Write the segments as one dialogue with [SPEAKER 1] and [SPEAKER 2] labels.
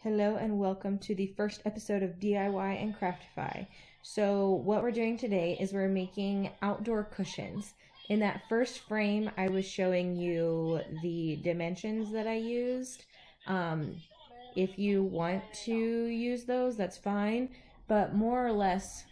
[SPEAKER 1] Hello and welcome to the first episode of DIY and Craftify. So what we're doing today is we're making outdoor cushions. In that first frame, I was showing you the dimensions that I used. If you want to use those, that's fine. But more or less,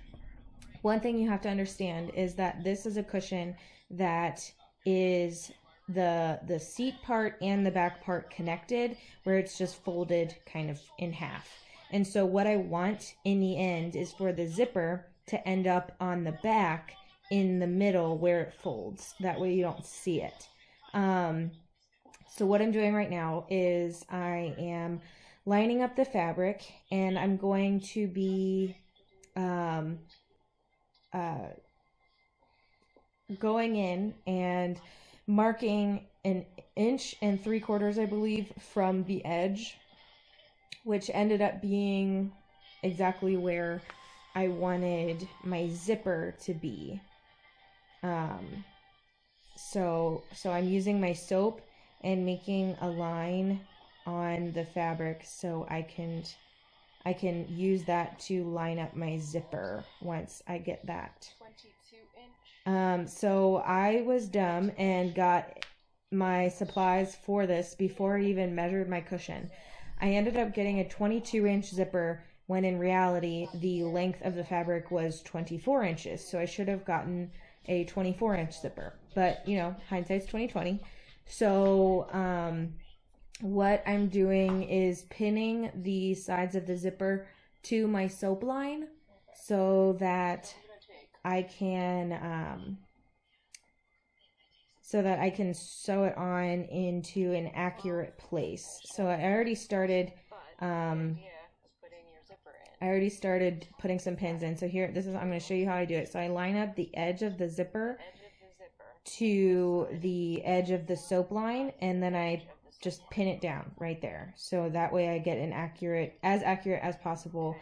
[SPEAKER 1] one thing you have to understand is that this is a cushion that is the seat part and the back part connected, where it's just folded kind of in half. And so what I want in the end is for the zipper to end up on the back in the middle where it folds. That way you don't see it. So what I'm doing right now is I am lining up the fabric, and I'm going to be going in and marking 1.75 inches, I believe, from the edge, which ended up being exactly where I wanted my zipper to be. So I'm using my soap and making a line on the fabric so I can use that to line up my zipper once I get that.
[SPEAKER 2] 22-inch.
[SPEAKER 1] So I was dumb and got my supplies for this before I even measured my cushion. I ended up getting a 22-inch zipper when in reality the length of the fabric was 24 inches. So I should have gotten a 24-inch zipper. But, you know, hindsight's 20/20. So what I'm doing is pinning the sides of the zipper to my soap line so that I can sew it on into an accurate place. So I already started putting some pins in. So here, I'm going to show you how I do it. So I line up the edge of the zipper to the edge of the soap line, and then I just pin it down right there. So that way I get as accurate as possible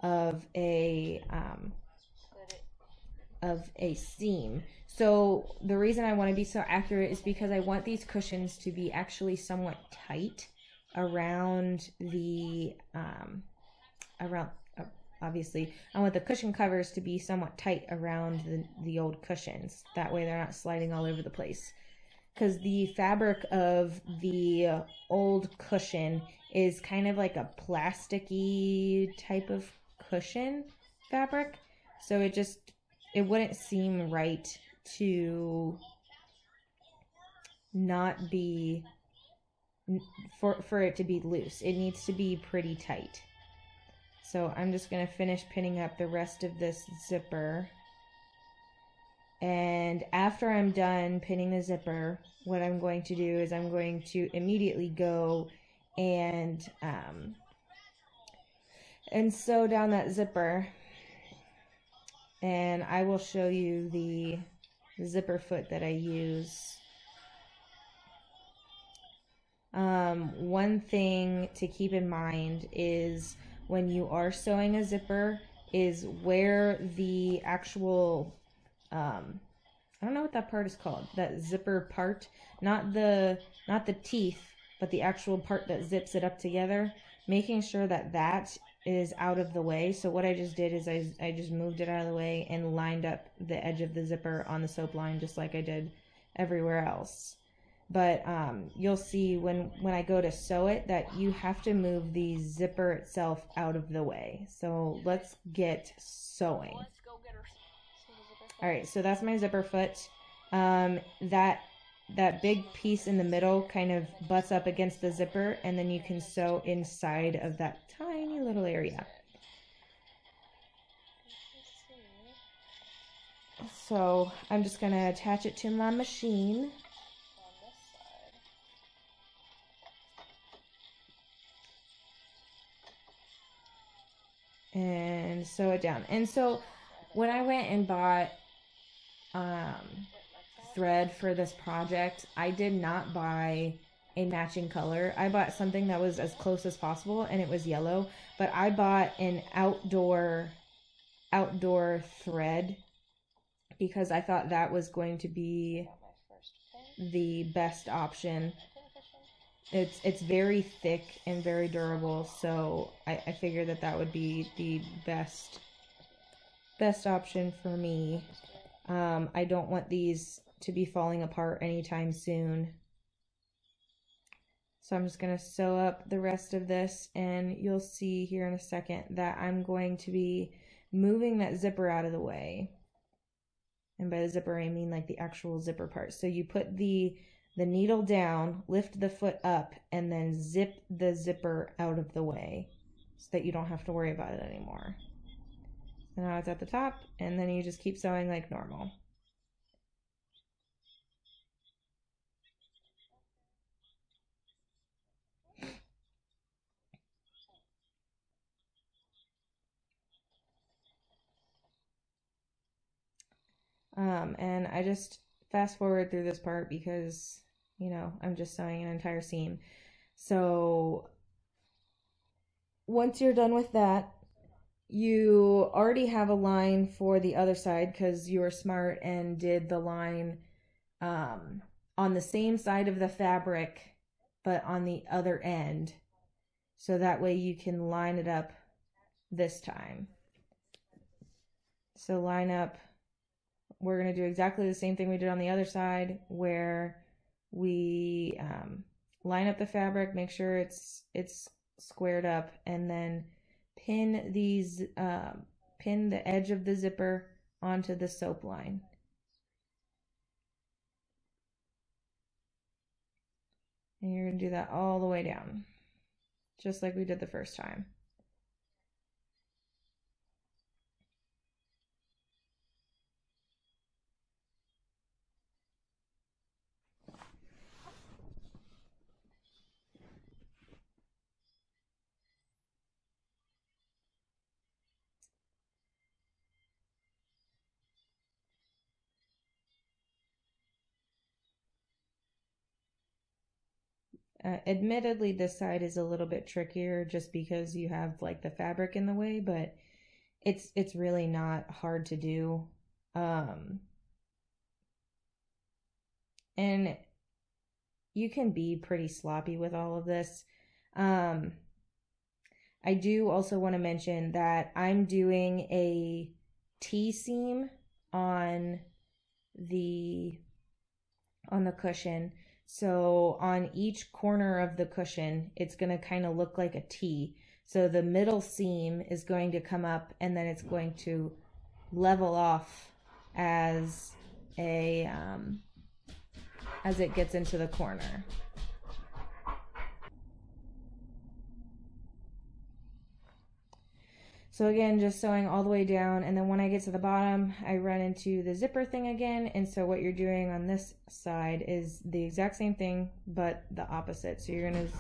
[SPEAKER 1] of a seam. So the reason I want to be so accurate is because I want these cushions to be actually somewhat tight around the obviously I want the cushion covers to be somewhat tight around the old cushions. That way they're not sliding all over the place. Because the fabric of the old cushion is kind of like a plasticky type of cushion fabric. So it wouldn't seem right to not be, for it to be loose. It needs to be pretty tight. So I'm just going to finish pinning up the rest of this zipper. And after I'm done pinning the zipper, what I'm going to do is I'm going to immediately go and sew down that zipper. And I will show you the zipper foot that I use. One thing to keep in mind is when you are sewing a zipper is where the actual I don't know what that part is called. That zipper part, not the teeth, but the actual part that zips it up together. Making sure that is out of the way. So what I just did is I just moved it out of the way and lined up the edge of the zipper on the soap line just like I did everywhere else. But you'll see when I go to sew it that you have to move the zipper itself out of the way. So let's get sewing. Alright, so that's my zipper foot. That big piece in the middle kind of butts up against the zipper, and then you can sew inside of that tiny little area. So I'm just going to attach it to my machine. And sew it down. And so when I went and bought thread for this project, I did not buy a matching color. I bought something that was as close as possible, and it was yellow, but I bought an outdoor thread because I thought that was going to be the best option. It's very thick and very durable, so I figured that that would be the best option for me. I don't want these to be falling apart anytime soon. So I'm just going to sew up the rest of this, and you'll see here in a second that I'm going to be moving that zipper out of the way. And by the zipper, I mean like the actual zipper part. So you put the needle down, lift the foot up, and then zip the zipper out of the way so that you don't have to worry about it anymore. So now it's at the top, and then you just keep sewing like normal. And I just fast forward through this part because, you know, I'm just sewing an entire seam. So once you're done with that, you already have a line for the other side because you were smart and did the line on the same side of the fabric, but on the other end. So that way you can line it up this time. So line up. We're going to do exactly the same thing we did on the other side, where we line up the fabric, make sure it's squared up, and then pin these pin the edge of the zipper onto the soap line. And you're going to do that all the way down, just like we did the first time. Admittedly, this side is a little bit trickier just because you have like the fabric in the way, but it's really not hard to do. And you can be pretty sloppy with all of this. I do also want to mention that I'm doing a T-seam on the cushion. So on each corner of the cushion, it's going to kind of look like a T. So the middle seam is going to come up, and then it's going to level off as a as it gets into the corner. So again, just sewing all the way down, and then when I get to the bottom, I run into the zipper thing again, and so what you're doing on this side is the exact same thing, but the opposite. So you're going to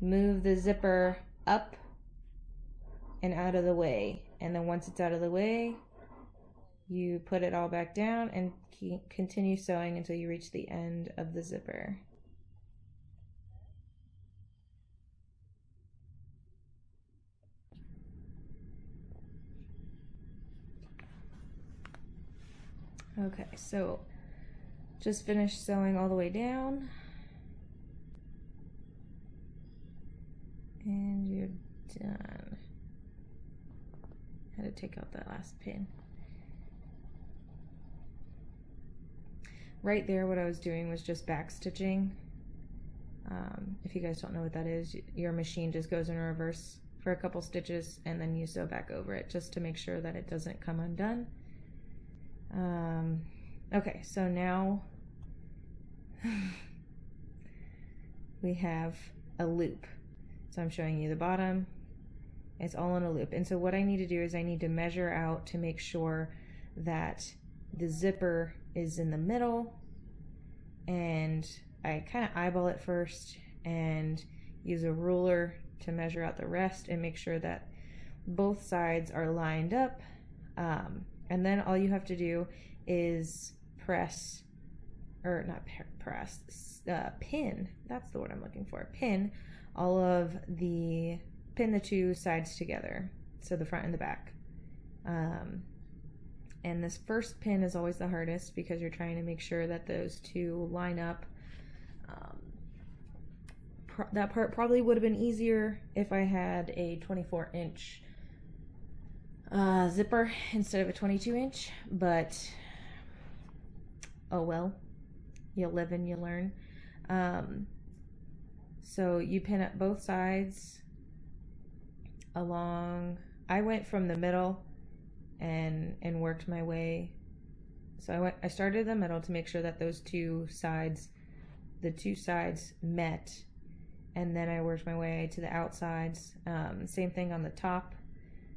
[SPEAKER 1] move the zipper up and out of the way, and then once it's out of the way, you put it all back down and continue sewing until you reach the end of the zipper. Okay, so just finished sewing all the way down, and you're done. Had to take out that last pin. Right there, what I was doing was just back stitching. If you guys don't know what that is, your machine just goes in reverse for a couple stitches, and then you sew back over it just to make sure that it doesn't come undone. Okay, so now we have a loop. So I'm showing you the bottom. It's all in a loop. And so what I need to do is I need to measure out to make sure that the zipper is in the middle, and I kind of eyeball it first and use a ruler to measure out the rest and make sure that both sides are lined up. And then all you have to do is press, or not press, pin, that's the word I'm looking for, pin the two sides together, so the front and the back. And this first pin is always the hardest because you're trying to make sure that those two line up. that part probably would have been easier if I had a 24-inch zipper instead of a 22-inch, but oh well, you live and you learn. So you pin up both sides along. I went from the middle and worked my way. So I started in the middle to make sure that the two sides met, and then I worked my way to the outsides. Same thing on the top.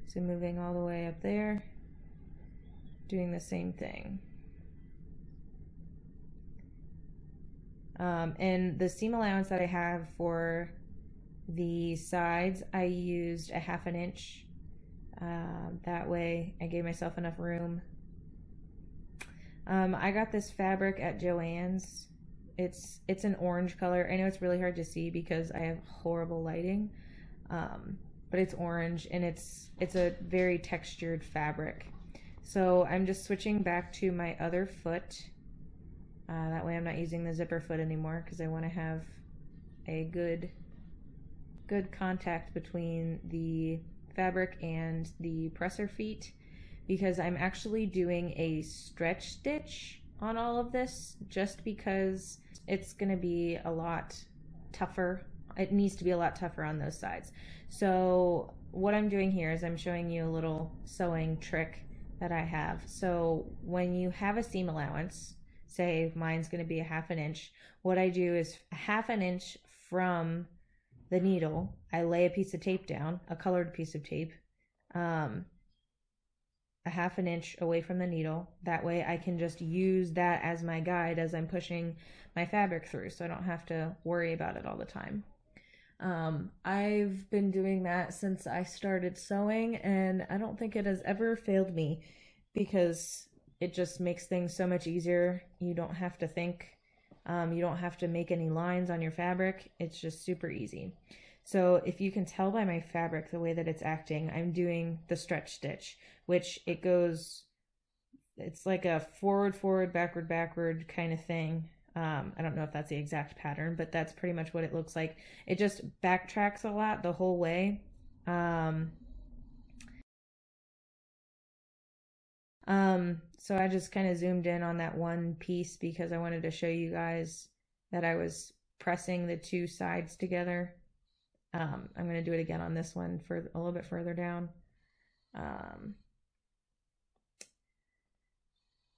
[SPEAKER 1] So moving all the way up there, doing the same thing. And the seam allowance that I have for the sides, I used a 1/2 inch. That way I gave myself enough room. I got this fabric at Joann's. It's an orange color. I know it's really hard to see because I have horrible lighting, but it's orange, and it's a very textured fabric. So I'm just switching back to my other foot. That way I'm not using the zipper foot anymore, because I want to have a good contact between the fabric and the presser feet, because I'm actually doing a stretch stitch on all of this just because it's going to be a lot tougher. It needs to be a lot tougher on those sides. So what I'm doing here is I'm showing you a little sewing trick that I have. So when you have a seam allowance, say mine's going to be a 1/2 inch, what I do is 1/2 inch from the needle, I lay a piece of tape down, a colored piece of tape, a 1/2 inch away from the needle. That way I can just use that as my guide as I'm pushing my fabric through, so I don't have to worry about it all the time. I've been doing that since I started sewing, and I don't think it has ever failed me, because it just makes things so much easier. You don't have to think. You don't have to make any lines on your fabric. It's just super easy. So if you can tell by my fabric the way that it's acting, I'm doing the stretch stitch, which it's like a forward, backward kind of thing. I don't know if that's the exact pattern, but that's pretty much what it looks like. It just backtracks a lot the whole way. So I just kind of zoomed in on that one piece because I wanted to show you guys that I was pressing the two sides together. I'm going to do it again on this one for a little bit further down.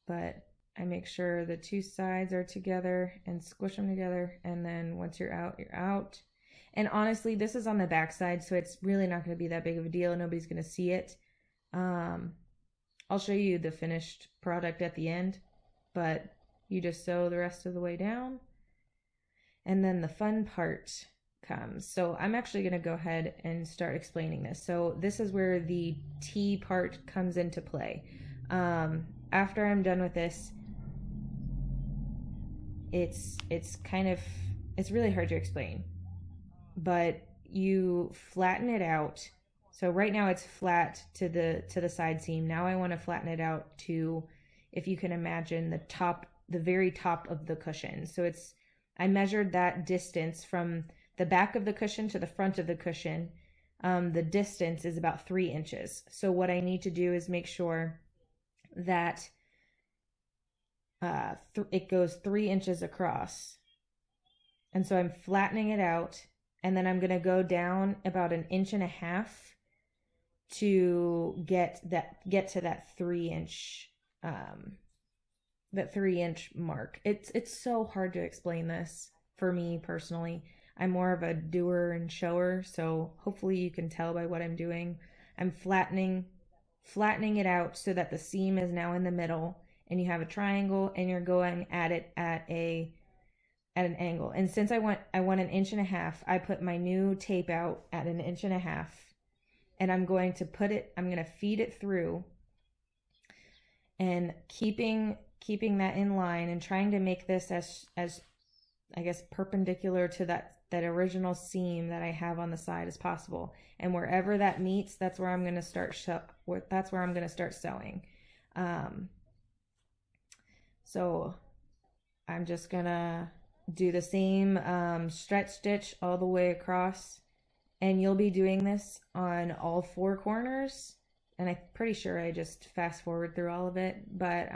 [SPEAKER 1] But I make sure the two sides are together and squish them together, and then once you're out, you're out. And honestly, this is on the back side, so it's really not going to be that big of a deal. Nobody's going to see it. I'll show you the finished product at the end, but you just sew the rest of the way down, and then the fun part comes. So I'm actually going to go ahead and start explaining this. So this is where the T part comes into play. After I'm done with this, it's really hard to explain, but you flatten it out. So right now it's flat to the side seam. Now I want to flatten it out to, if you can imagine, the very top of the cushion. So I measured that distance from the back of the cushion to the front of the cushion. The distance is about 3 inches. So what I need to do is make sure that it goes 3 inches across. And so I'm flattening it out, and then I'm going to go down about 1.5 inches to get to that 3 inch mark. It's so hard to explain this for me personally. I'm more of a doer and shower, so hopefully you can tell by what I'm doing. I'm flattening it out so that the seam is now in the middle, and you have a triangle, and you're going at it at an angle. And since I want 1.5 inches, I put my new tape out at 1.5 inches, and I'm going to feed it through, and keeping that in line, and trying to make this as I guess perpendicular to that original seam that I have on the side as possible. And wherever that meets, that's where I'm going to start sewing. So I'm just gonna do the same stretch stitch all the way across, and you'll be doing this on all 4 corners. And I'm pretty sure I just fast forward through all of it, but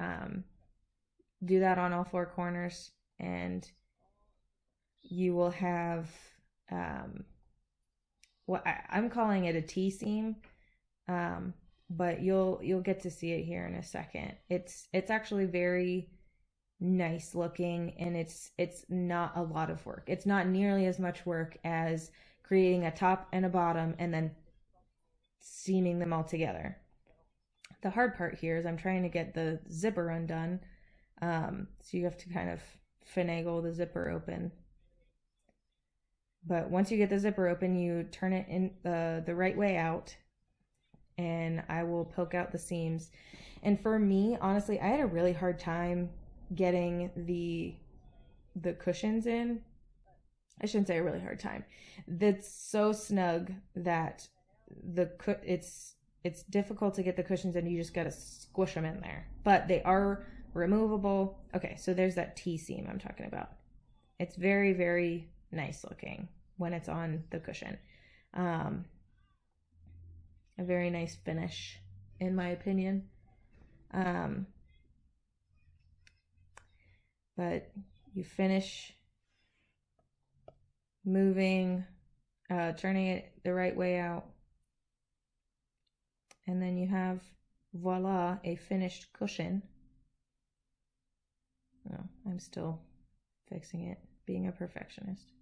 [SPEAKER 1] do that on all 4 corners, and you will have what I'm calling it a T-seam, but you'll get to see it here in a second. It's actually very nice looking, and it's not a lot of work. It's not nearly as much work as creating a top and a bottom and then seaming them all together. The hard part here is I'm trying to get the zipper undone, so you have to kind of finagle the zipper open. But once you get the zipper open, you turn it in the right way out, and I will poke out the seams. And for me, honestly, I had a really hard time getting the cushions in. I shouldn't say a really hard time. That's so snug that it's difficult to get the cushions in. You just gotta squish them in there. But they are removable. Okay, so there's that T-seam I'm talking about. It's very, very nice looking when it's on the cushion. A very nice finish, in my opinion. But you finish moving, turning it the right way out, and then you have, voila, a finished cushion. Oh, I'm still fixing it, being a perfectionist.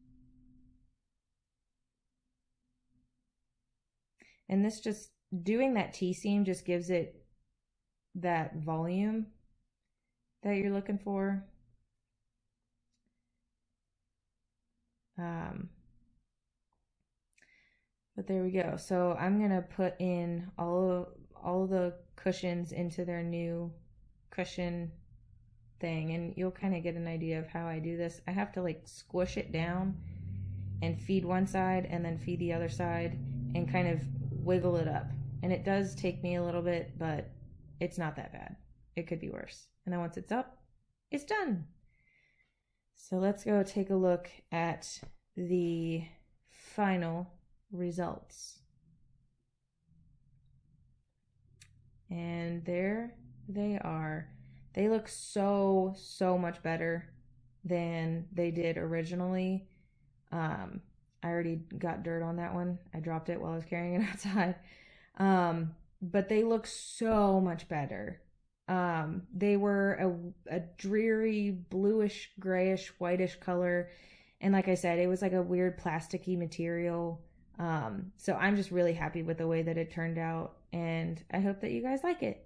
[SPEAKER 1] And this just, doing that T-seam just gives it that volume that you're looking for. But there we go. So I'm gonna put in all the cushions into their new cushion thing, and you'll kind of get an idea of how I do this. I have to like squish it down and feed one side and then feed the other side and kind of wiggle it up. And it does take me a little bit, but it's not that bad. It could be worse. And then once it's up, it's done. So let's go take a look at the final results. And there they are. They look so much better than they did originally. I already got dirt on that one. I dropped it while I was carrying it outside. But they look so much better. They were a dreary bluish, grayish, whitish color. And like I said, it was like a weird plasticky material. So I'm just really happy with the way that it turned out. And I hope that you guys like it.